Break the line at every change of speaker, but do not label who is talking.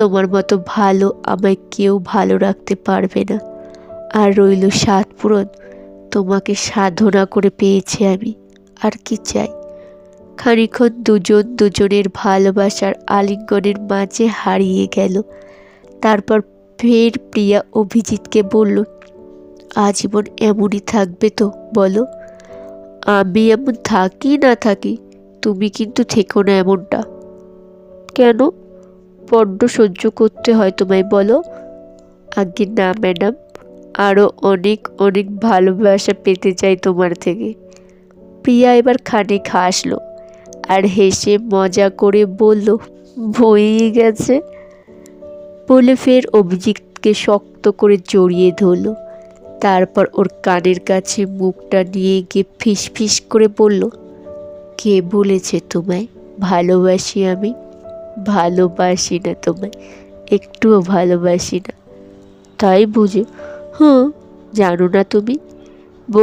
তোমার মতো ভালো আমায় কেউ ভালো রাখতে পারবে না। আর রইল সাত পূরণ, তোমাকে সাধনা করে পেয়েছি আমি, আর কি চাই। খানিকক্ষণ দুজন দুজনের ভালোবাসার আলিঙ্গনের মাঝে হারিয়ে গেল। তারপর ফের প্রিয়া অভিজিৎকে বলল, আজীবন এমনই থাকবে তো বলো? আমি এমন থাকি না থাকি, তুমি কিন্তু থেকো না এমনটা। কেন? বড্ড সহ্য করতে হয় তোমায় বলো? আজ্ঞে না ম্যাডাম, আরও অনেক অনেক ভালোবাসা পেতে চাই তোমার থেকে। প্রিয়া এবার খানিক হাসলো আর হেসে মজা করে বলল, বয়েই গেছে। বলে ফের অভিজিৎকে শক্ত করে জড়িয়ে ধরল। তারপর ওর কানের কাছে মুখটা নিয়ে গিয়ে ফিস ফিস করে বলল, কে বলেছে তোমায় ভালোবাসি আমি? ভালোবাসি না তোমায়, একটুও ভালোবাসি না। তাই বুঝে? হুঁ, জানো না তুমি?